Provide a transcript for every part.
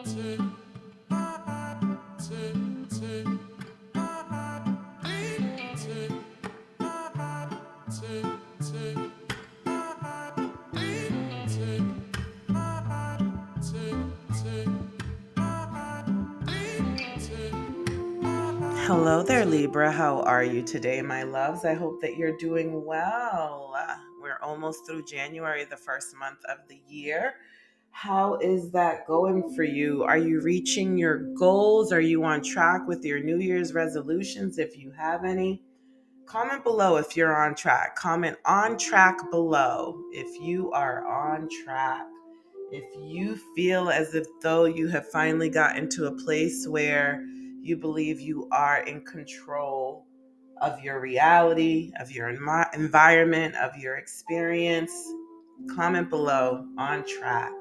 Hello there, Libra. How are you today, my loves? I hope that you're doing well. We're almost through January, the first month of the year. How is that going for you? Are you reaching your goals? Are you on track with your New Year's resolutions, if you have any? Comment below if you're on track. Comment on track below if you are on track. If you feel as if though you have finally gotten to a place where you believe you are in control of your reality, of your environment, of your experience, comment below on track.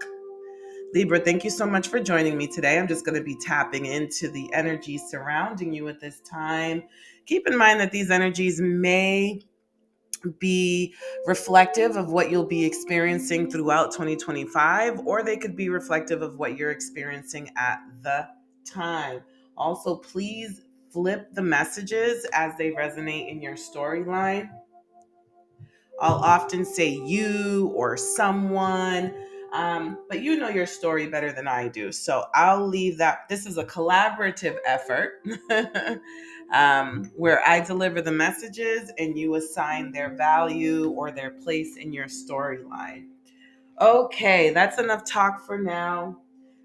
Libra, thank you so much for joining me today. I'm just going to be tapping into the energy surrounding you at this time. Keep in mind that these energies may be reflective of what you'll be experiencing throughout 2025, or they could be reflective of what you're experiencing at the time. Also, please flip the messages as they resonate in your storyline. I'll often say you or someone, but you know your story better than I do. So I'll leave that. This is a collaborative effort where I deliver the messages and you assign their value or their place in your storyline. Okay, that's enough talk for now.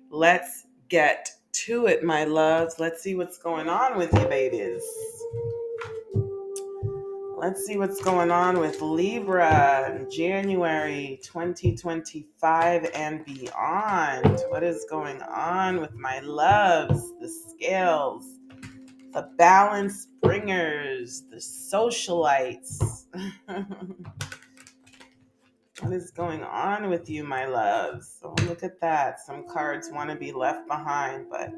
Let's get to it, my loves. Let's see what's going on with you, babies. Let's see what's going on with Libra in January 2025 and beyond. What is going on with my loves, the scales, the balance bringers, the socialites? What is going on with you, my loves? Oh, look at that. Some cards want to be left behind, but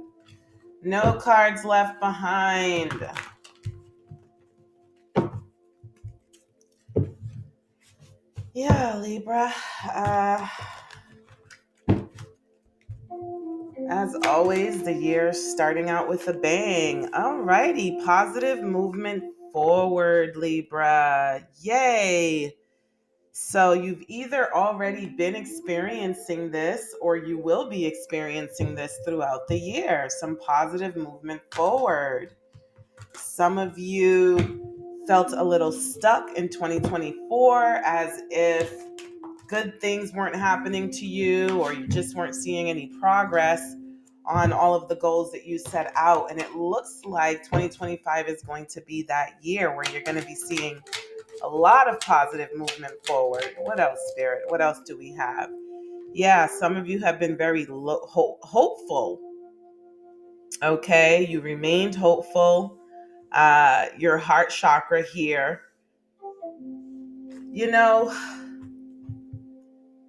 no cards left behind. Yeah, Libra. As always, the year starting out with a bang. Alrighty, positive movement forward, Libra. Yay! So you've either already been experiencing this or you will be experiencing this throughout the year. Some positive movement forward. Some of you felt a little stuck in 2024 as if good things weren't happening to you or you just weren't seeing any progress on all of the goals that you set out. And it looks like 2025 is going to be that year where you're going to be seeing a lot of positive movement forward. What else, Spirit? What else do we have? Yeah, some of you have been very hopeful. Okay, you remained hopeful. Your heart chakra here. You know,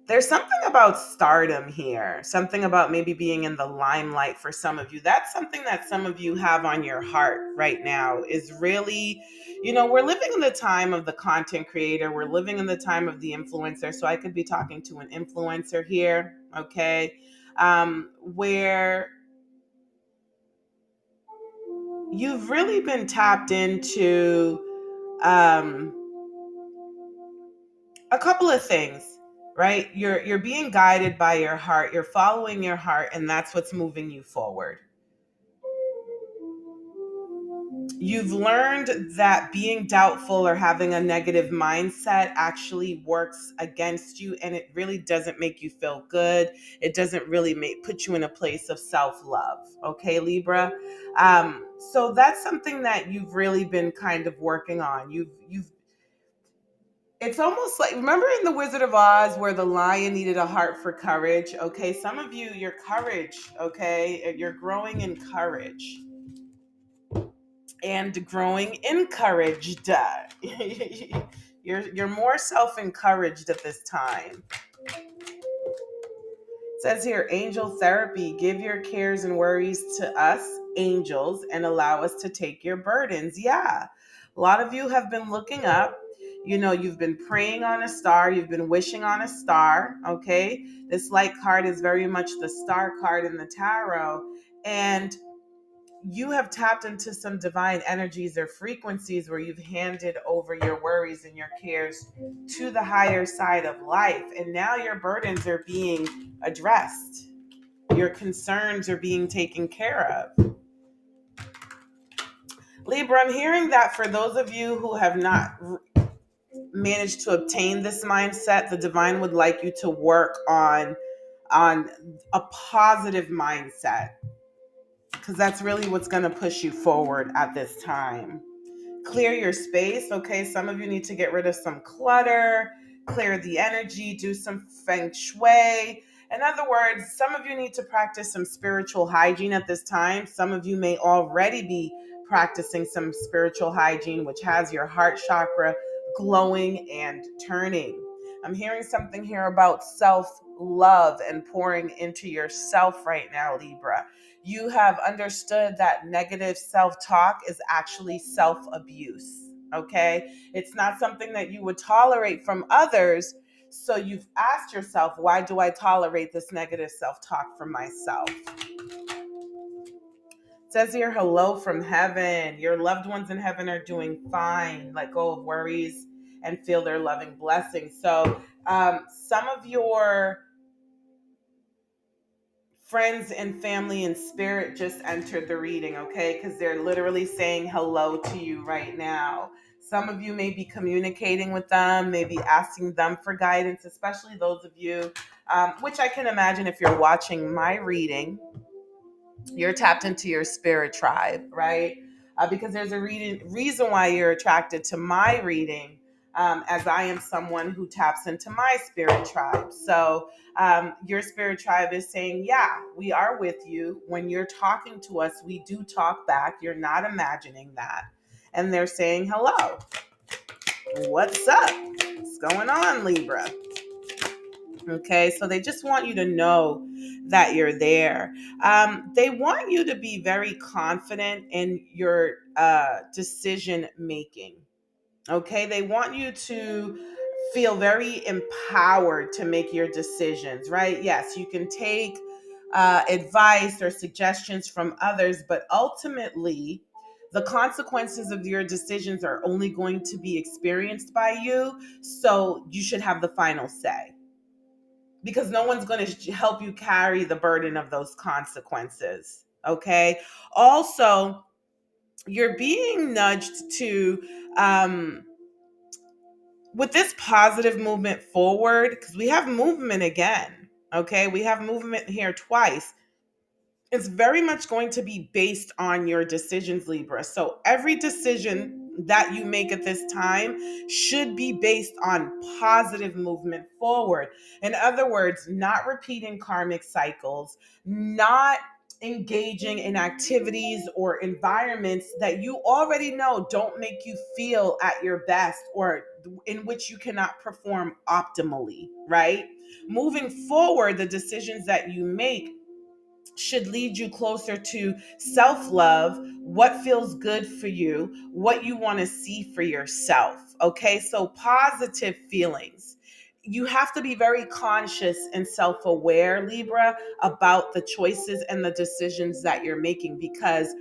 there's something about stardom here, something about maybe being in the limelight for some of you. That's something that some of you have on your heart right now is really, we're living in the time of the content creator. We're living in the time of the influencer. So I could be talking to an influencer here, okay, where you've really been tapped into a couple of things, right? You're being guided by your heart. You're following your heart, and that's what's moving you forward. You've learned that being doubtful or having a negative mindset actually works against you, and it really doesn't make you feel good. It doesn't really put you in a place of self-love. Okay, Libra. So that's something that you've really been kind of working on. You've It's almost like, remember in The Wizard of Oz where the lion needed a heart for courage? Okay, some of you, your courage, okay, you're growing in courage and growing encouraged. You're more self-encouraged at this time. It says here, angel therapy, give your cares and worries to us, angels, and allow us to take your burdens. Yeah, a lot of you have been looking up. You've been praying on a star, you've been wishing on a star, okay? This light card is very much the star card in the tarot. And you have tapped into some divine energies or frequencies where you've handed over your worries and your cares to the higher side of life. And now your burdens are being addressed, your concerns are being taken care of. Libra, I'm hearing that for those of you who have not managed to obtain this mindset, the divine would like you to work on a positive mindset, because that's really what's going to push you forward at this time. Clear your space. Okay, some of you need to get rid of some clutter, clear the energy, do some feng shui. In other words, some of you need to practice some spiritual hygiene at this time. Some of you may already be practicing some spiritual hygiene, which has your heart chakra glowing and turning. I'm hearing something here about self-love and pouring into yourself right now, Libra. You have understood that negative self-talk is actually self-abuse, okay? It's not something that you would tolerate from others. So you've asked yourself, why do I tolerate this negative self-talk from myself? It says here, hello from heaven. Your loved ones in heaven are doing fine. Let go of worries and feel their loving blessings. So some of your friends and family and spirit just entered the reading, okay? Because they're literally saying hello to you right now. Some of you may be communicating with them, maybe asking them for guidance, especially those of you, which I can imagine if you're watching my reading, you're tapped into your spirit tribe, right? Because there's a reason why you're attracted to my reading, as I am someone who taps into my spirit tribe. So your spirit tribe is saying, yeah, we are with you. When you're talking to us, we do talk back. You're not imagining that. And they're saying, hello, what's up? What's going on, Libra? Okay, so they just want you to know that you're there. They want you to be very confident in your decision making. Okay, they want you to feel very empowered to make your decisions, right? Yes, you can take advice or suggestions from others, but ultimately, the consequences of your decisions are only going to be experienced by you. So you should have the final say, because no one's going to help you carry the burden of those consequences. Okay. Also, you're being nudged to, um, with this positive movement forward, because we have movement again. Okay. We have movement here twice. It's very much going to be based on your decisions, Libra. So every decision that you make at this time should be based on positive movement forward. In other words, not repeating karmic cycles, not engaging in activities or environments that you already know don't make you feel at your best, or in which you cannot perform optimally, right? Moving forward, the decisions that you make should lead you closer to self love, what feels good for you, what you want to see for yourself. Okay, so positive feelings. You have to be very conscious and self aware, Libra, about the choices and the decisions that you're making, because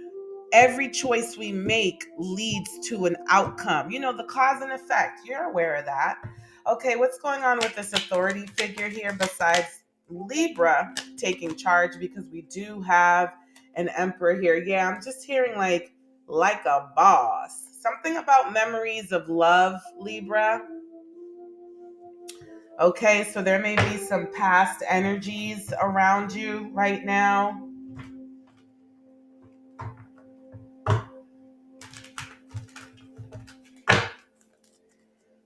every choice we make leads to an outcome. The cause and effect. You're aware of that. Okay, what's going on with this authority figure here besides Libra taking charge? Because we do have an emperor here. Yeah, I'm just hearing like a boss. Something about memories of love, Libra. Okay, so there may be some past energies around you right now.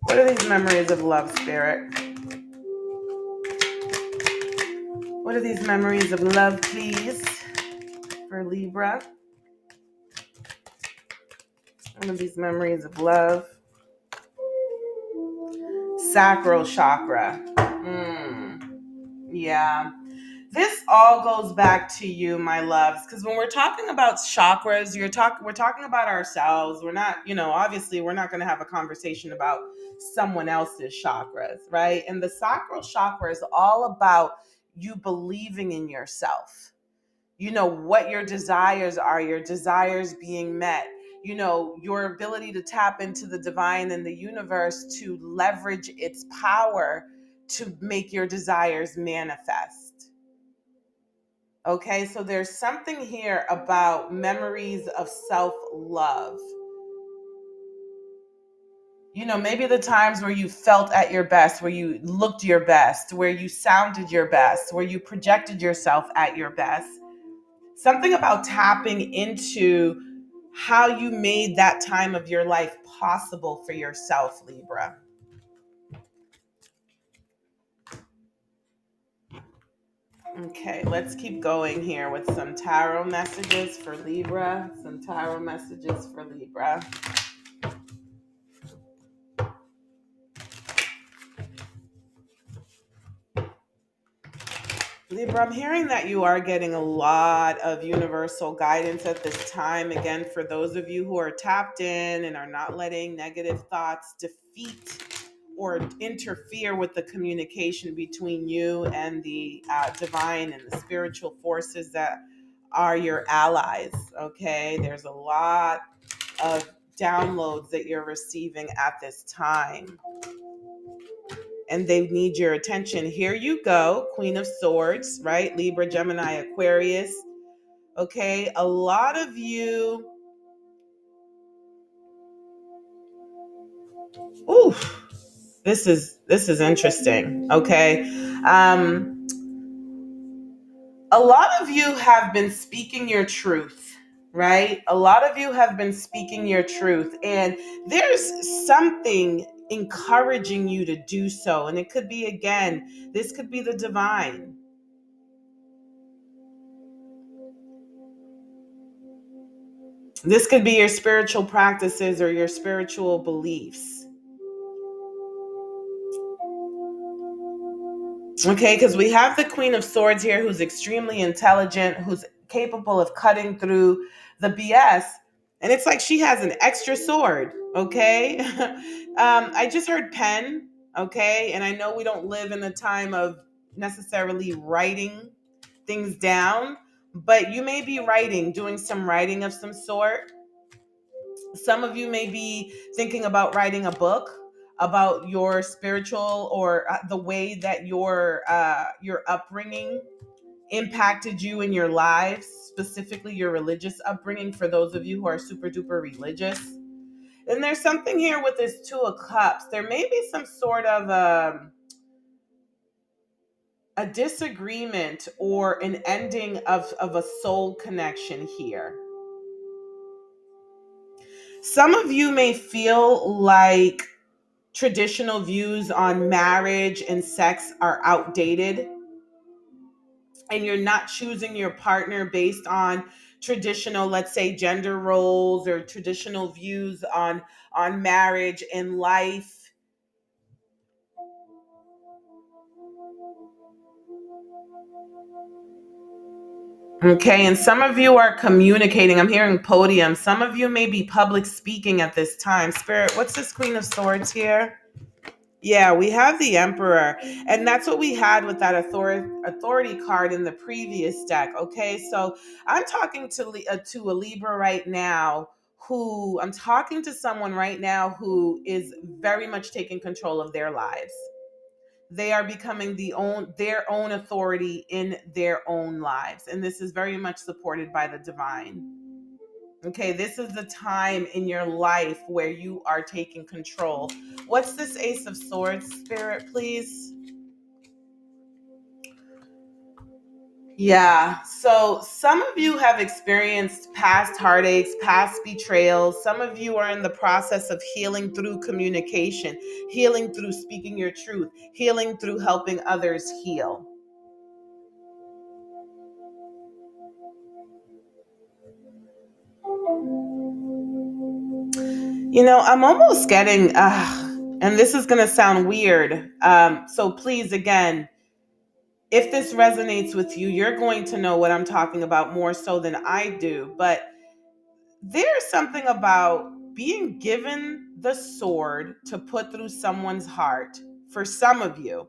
What are these memories of love, Spirit? What are these memories of love, please, for Libra? What are these memories of love? Sacral chakra. Yeah. This all goes back to you, my loves, because when we're talking about chakras, we're talking about ourselves. We're not, obviously we're not going to have a conversation about someone else's chakras, right? And the sacral chakra is all about you believing in yourself. What your desires are, your desires being met, your ability to tap into the divine and the universe to leverage its power to make your desires manifest. Okay, so there's something here about memories of self love. Maybe the times where you felt at your best, where you looked your best, where you sounded your best, where you projected yourself at your best. Something about tapping into how you made that time of your life possible for yourself, Libra. Okay, let's keep going here with some tarot messages for Libra. Some tarot messages for Libra. Libra, I'm hearing that you are getting a lot of universal guidance at this time. Again, for those of you who are tapped in and are not letting negative thoughts defeat or interfere with the communication between you and the divine and the spiritual forces that are your allies. Okay, there's a lot of downloads that you're receiving at this time, and they need your attention. Here you go, Queen of Swords, right? Libra, Gemini, Aquarius. Okay, a lot of you. Ooh, this is interesting. Okay, a lot of you have been speaking your truth, right? A lot of you have been speaking your truth, and there's something encouraging you to do so. And it could be, again, this could be the divine. This could be your spiritual practices or your spiritual beliefs. Okay, because we have the Queen of Swords here who's extremely intelligent, who's capable of cutting through the BS. And it's like she has an extra sword, okay? I just heard pen, okay? And I know we don't live in a time of necessarily writing things down, but you may be writing, doing some writing of some sort. Some of you may be thinking about writing a book about your spiritual or the way that your upbringing impacted you in your lives, specifically your religious upbringing for those of you who are super duper religious. And there's something here with this Two of Cups. There may be some sort of a disagreement or an ending of a soul connection here. Some of you may feel like traditional views on marriage and sex are outdated, and you're not choosing your partner based on traditional, let's say, gender roles or traditional views on marriage and life. Okay, and some of you are communicating. I'm hearing podium. Some of you may be public speaking at this time. Spirit, what's this Queen of Swords here? Yeah, we have the Emperor, and that's what we had with that authority card in the previous deck. Okay, so I'm talking to a Libra right now. I'm talking to someone right now who is very much taking control of their lives. They are becoming their own authority in their own lives, and this is very much supported by the divine. Okay, this is the time in your life where you are taking control. What's this Ace of Swords, Spirit, please? Yeah, so some of you have experienced past heartaches, past betrayals. Some of you are in the process of healing through communication, healing through speaking your truth, healing through helping others heal. I'm almost getting, and this is going to sound weird. So please, again, If this resonates with you, you're going to know what I'm talking about more so than I do. But there's something about being given the sword to put through someone's heart for some of you.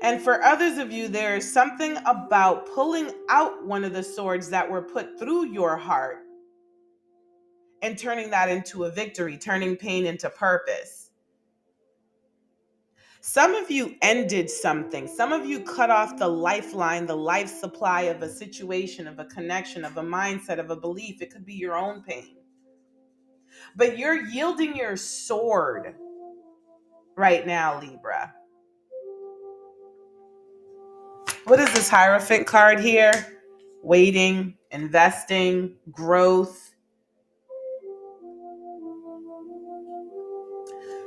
And for others of you, there is something about pulling out one of the swords that were put through your heart and turning that into a victory, turning pain into purpose. Some of you ended something. Some of you cut off the lifeline, the life supply of a situation, of a connection, of a mindset, of a belief. It could be your own pain. But you're yielding your sword right now, Libra. What is this Hierophant card here? Waiting, investing, growth.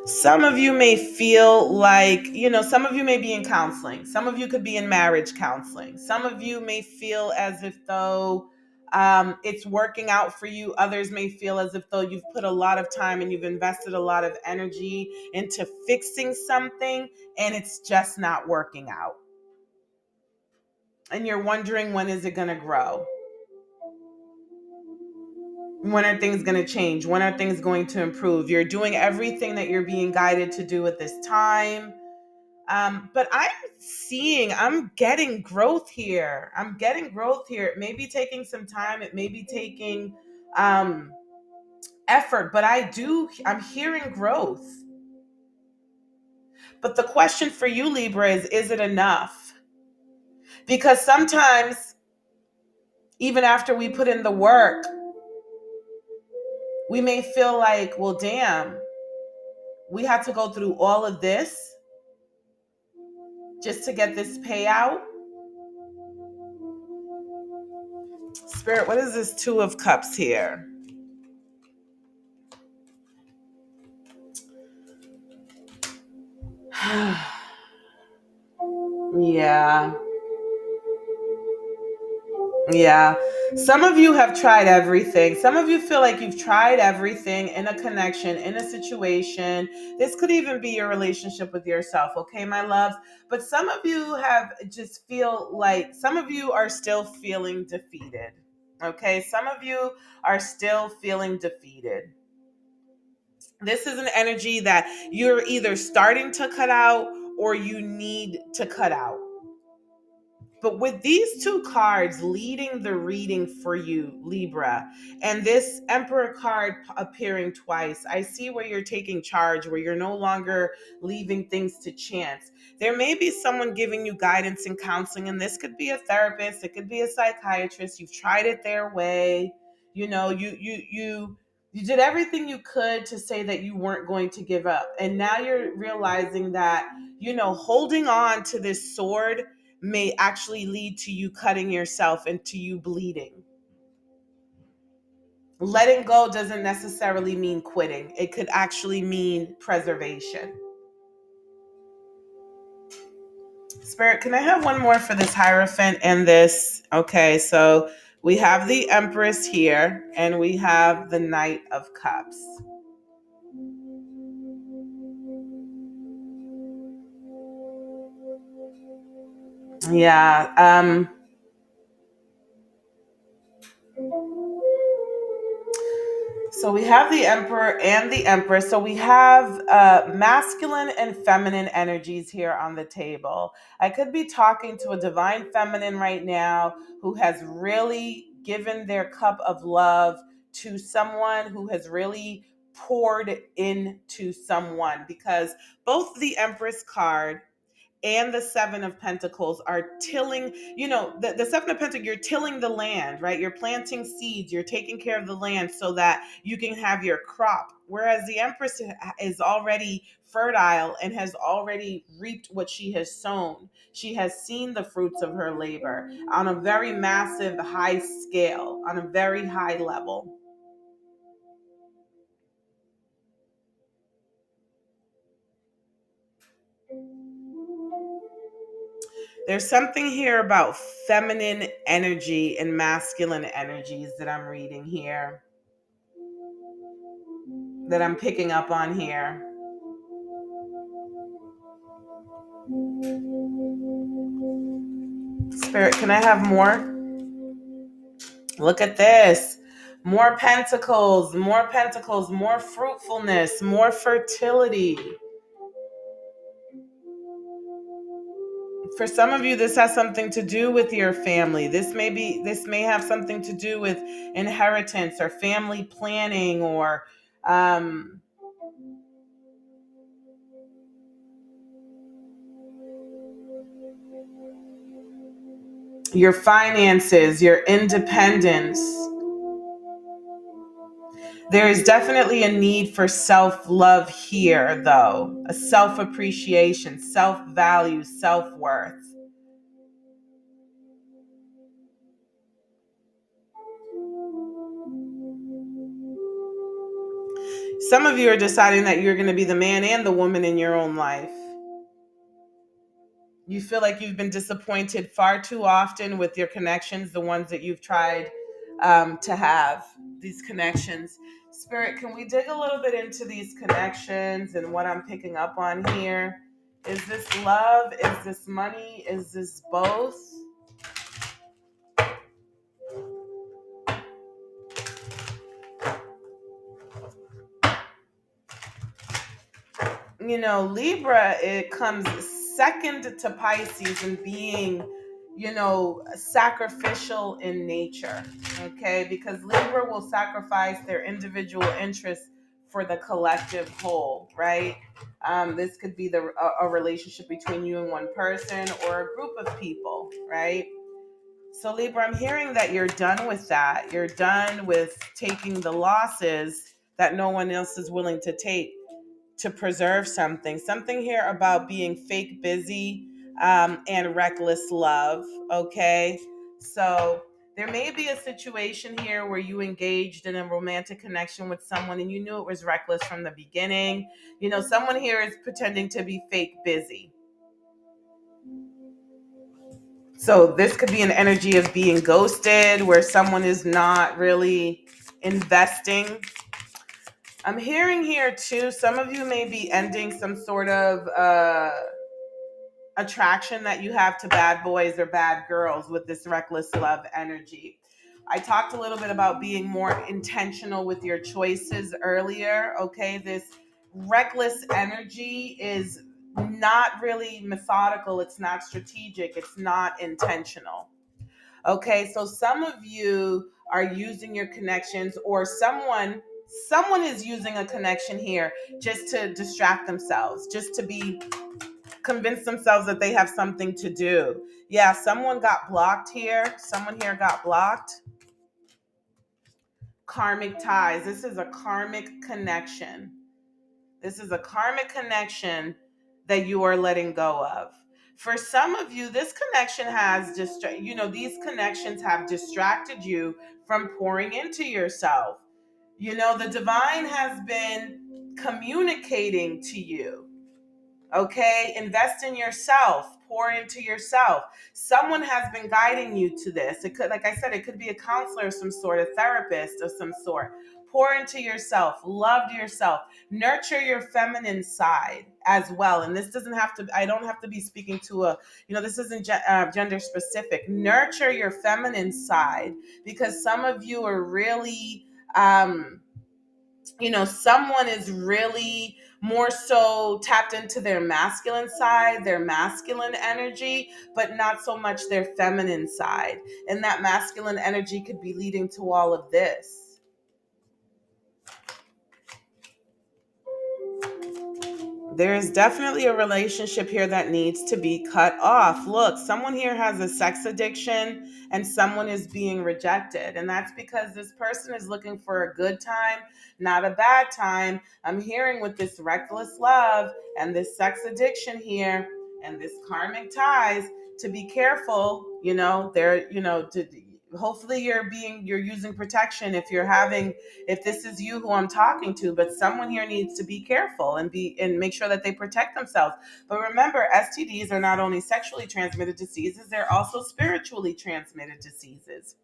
Some of you may feel like, some of you may be in counseling. Some of you could be in marriage counseling. Some of you may feel as if though it's working out for you. Others may feel as if though you've put a lot of time and you've invested a lot of energy into fixing something and it's just not working out. And you're wondering, when is it going to grow? When are things going to change? When are things going to improve? You're doing everything that you're being guided to do at this time. But I'm getting growth here. I'm getting growth here. It may be taking some time. It may be taking effort, but I'm hearing growth. But the question for you, Libra, is it enough? Because sometimes, even after we put in the work, we may feel like, well, damn, we had to go through all of this just to get this payout. Spirit, what is this Two of Cups here? Yeah. Yeah. Some of you have tried everything. Some of you feel like you've tried everything in a connection, in a situation. This could even be your relationship with yourself, okay, my loves? But some of you have just feel like some of you are still feeling defeated. Okay? Some of you are still feeling defeated. This is an energy that you're either starting to cut out or you need to cut out. But with these two cards leading the reading for you, Libra, and this Emperor card appearing twice, I see where you're taking charge, where you're no longer leaving things to chance. There may be someone giving you guidance and counseling, and this could be a therapist, it could be a psychiatrist. You've tried it their way. You did everything you could to say that you weren't going to give up. And now you're realizing that, holding on to this sword may actually lead to you cutting yourself and to you bleeding. Letting go doesn't necessarily mean quitting. It could actually mean preservation. Spirit, can I have one more for this Hierophant and this? Okay, so we have the Empress here and we have the Knight of Cups. Yeah, so we have the Emperor and the Empress. So we have masculine and feminine energies here on the table. I could be talking to a divine feminine right now who has really given their cup of love to someone, who has really poured into someone, because both the Empress card and the Seven of Pentacles are tilling, the Seven of Pentacles, you're tilling the land, right? You're planting seeds, you're taking care of the land so that you can have your crop. Whereas the Empress is already fertile and has already reaped what she has sown. She has seen the fruits of her labor on a very massive, high scale, on a very high level. There's something here about feminine energy and masculine energies that I'm reading here, that I'm picking up on here. Spirit, can I have more? Look at this. More pentacles, more pentacles, more fruitfulness, more fertility. For some of you, this has something to do with your family. This may have something to do with inheritance or family planning or um, your finances, your independence. There is definitely a need for self-love here, though. A self-appreciation, self-value, self-worth. Some of you are deciding that you're going to be the man and the woman in your own life. You feel like you've been disappointed far too often with your connections, the ones that you've tried to have, these connections. Spirit, can we dig a little bit into these connections and what I'm picking up on here? Is this love? Is this money? Is this both? You know, Libra, it comes second to Pisces in being, you know, sacrificial in nature. Okay, because Libra will sacrifice their individual interests for the collective whole, right? This could be a relationship between you and one person or a group of people, right? So Libra, I'm hearing that you're done with that. You're done with taking the losses that no one else is willing to take to preserve something. Something here about being fake busy and reckless love. Okay. So there may be a situation here where you engaged in a romantic connection with someone and you knew it was reckless from the beginning. You know, someone here is pretending to be fake busy. So this could be an energy of being ghosted where someone is not really investing. I'm hearing here too, some of you may be ending some sort of attraction that you have to bad boys or bad girls with this reckless love energy. I talked a little bit about being more intentional with your choices earlier. Okay, this reckless energy is not really methodical, it's not strategic, it's not intentional. Okay, so some of you are using your connections, or someone is using a connection here just to distract themselves, just to be convince themselves that they have something to do. Yeah, someone got blocked here. Someone here got blocked. Karmic ties. This is a karmic connection. This is a karmic connection that you are letting go of. For some of you, this connection has just, you know, these connections have distracted you from pouring into yourself. You know, the divine has been communicating to you. Okay, invest in yourself, pour into yourself. Someone has been guiding you to this. It could, like I said, it could be a counselor of some sort, a therapist of some sort. Pour into yourself, love yourself, nurture your feminine side as well. And this doesn't have to, I don't have to be speaking to a, you know, this isn't gender specific. Nurture your feminine side, because some of you are really, you know, someone is really more so tapped into their masculine side, their masculine energy, but not so much their feminine side. And that masculine energy could be leading to all of this. There is definitely a relationship here that needs to be cut off. Look, someone here has a sex addiction and someone is being rejected. And that's because this person is looking for a good time, not a bad time. I'm hearing with this reckless love and this sex addiction here and this karmic ties to be careful. You know, there, you know, hopefully you're using protection if this is you who I'm talking to, but someone here needs to be careful and make sure that they protect themselves. But remember, STDs are not only sexually transmitted diseases, they're also spiritually transmitted diseases.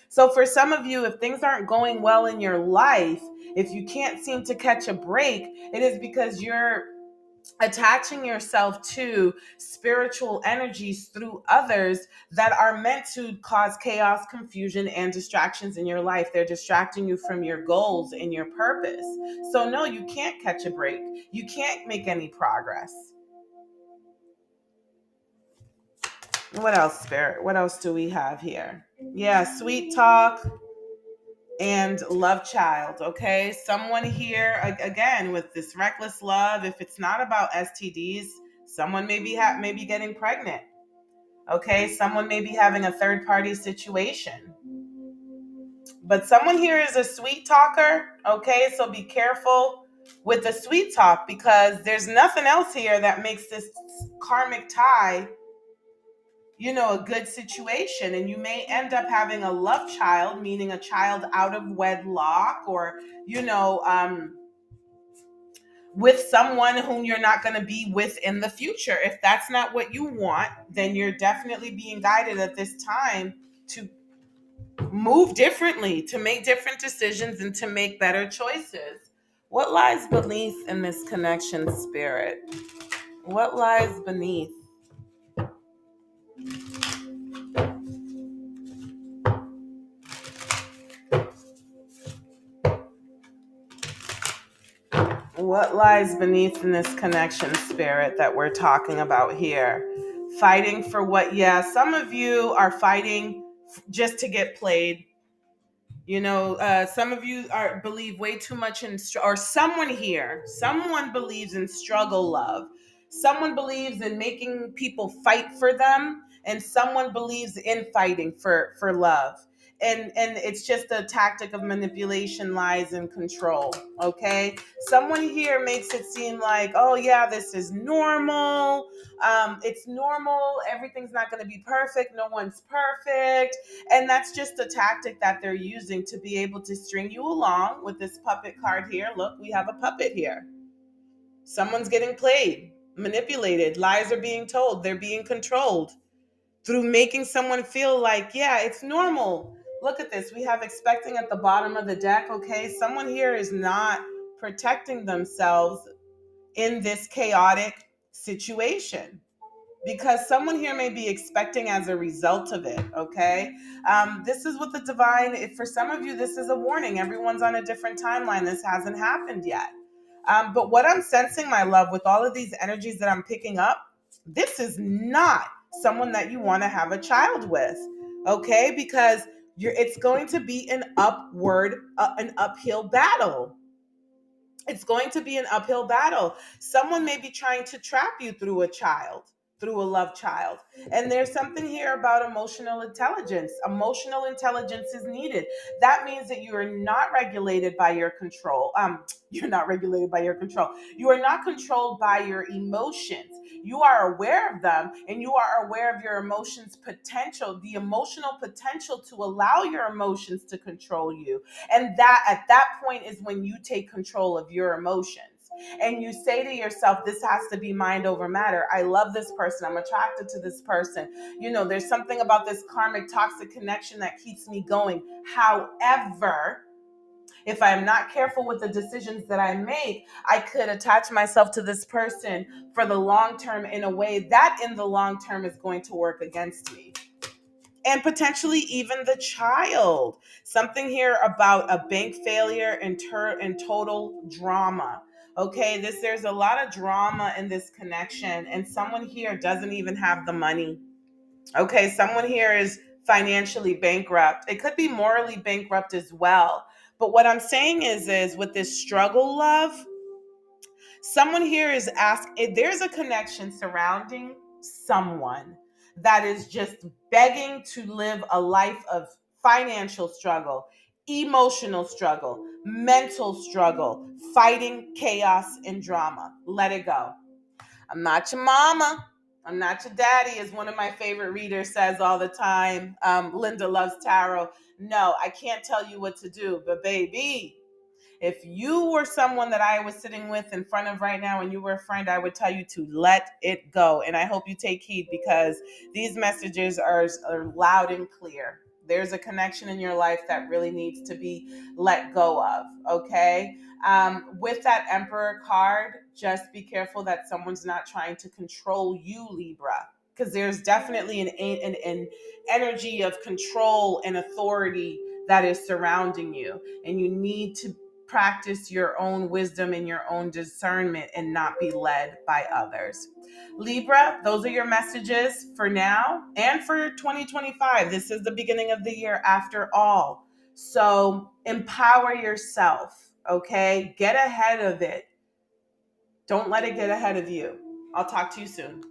So for some of you, if things aren't going well in your life, if you can't seem to catch a break, it is because attaching yourself to spiritual energies through others that are meant to cause chaos, confusion, and distractions in your life. They're distracting you from your goals and your purpose. So, no, you can't catch a break. You can't make any progress. What else, Spirit? What else do we have here? Yeah, sweet talk and love child. Okay, someone here again with this reckless love. If it's not about STDs, someone may be maybe getting pregnant. Okay, someone may be having a third party situation. But someone here is a sweet talker. Okay, so be careful with the sweet talk, because there's nothing else here that makes this karmic tie, a good situation. And you may end up having a love child, meaning a child out of wedlock, or you know um with someone whom you're not going to be with in the future. If that's not what you want, then you're definitely being guided at this time to move differently, to make different decisions, and to make better choices. What lies beneath in this connection, Spirit? What lies beneath? What lies beneath in this connection, Spirit, that we're talking about here? Fighting for what? Yeah, some of you are fighting just to get played. Some of you believe way too much in, or someone believes in struggle love. Someone believes in making people fight for them, and someone believes in fighting for love. And it's just a tactic of manipulation, lies, and control. Okay, someone here makes it seem like, oh yeah, this is normal. It's normal. Everything's not going to be perfect. No one's perfect. And that's just a tactic that they're using to be able to string you along with this puppet card here. Look, we have a puppet here. Someone's getting played, manipulated. Lies are being told. They're being controlled through making someone feel like, yeah, it's normal. Look at this. We have expecting at the bottom of the deck. Okay. Someone here is not protecting themselves in this chaotic situation, because someone here may be expecting as a result of it. Okay, this is what the divine, if for some of you this is a warning. Everyone's on a different timeline. This hasn't happened yet. But what I'm sensing, my love, with all of these energies that I'm picking up, this is not someone that you want to have a child with. Okay, because it's going to be an uphill battle. It's going to be an uphill battle. Someone may be trying to trap you through a love child. And there's something here about emotional intelligence. Emotional intelligence is needed. That means that you are not regulated by your control. You're not regulated by your control. You are not controlled by your emotions. You are aware of them, and you are aware of your emotions potential, the emotional potential to allow your emotions to control you. And that at that point is when you take control of your emotions. And you say to yourself, this has to be mind over matter. I love this person. I'm attracted to this person. There's something about this karmic toxic connection that keeps me going. However, if I'm not careful with the decisions that I make, I could attach myself to this person for the long term in a way that in the long term is going to work against me. And potentially even the child. Something here about a bank failure and total drama. Okay, there's a lot of drama in this connection, and someone here doesn't even have the money. Okay, someone here is financially bankrupt. It could be morally bankrupt as well. But what I'm saying is with this struggle love, someone here is asking, there's a connection surrounding someone that is just begging to live a life of financial struggle, emotional struggle, mental struggle, fighting chaos and drama. Let it go. I'm not your mama. I'm not your daddy, as one of my favorite readers says all the time. Linda loves tarot. No, I can't tell you what to do, but baby, if you were someone that I was sitting with in front of right now and you were a friend, I would tell you to let it go. And I hope you take heed, because these messages are loud and clear. There's a connection in your life that really needs to be let go of, okay? With that Emperor card, just be careful that someone's not trying to control you, Libra, because there's definitely an energy of control and authority that is surrounding you. And you need to practice your own wisdom and your own discernment and not be led by others. Libra, those are your messages for now and for 2025. This is the beginning of the year after all. So empower yourself, okay? Get ahead of it. Don't let it get ahead of you. I'll talk to you soon.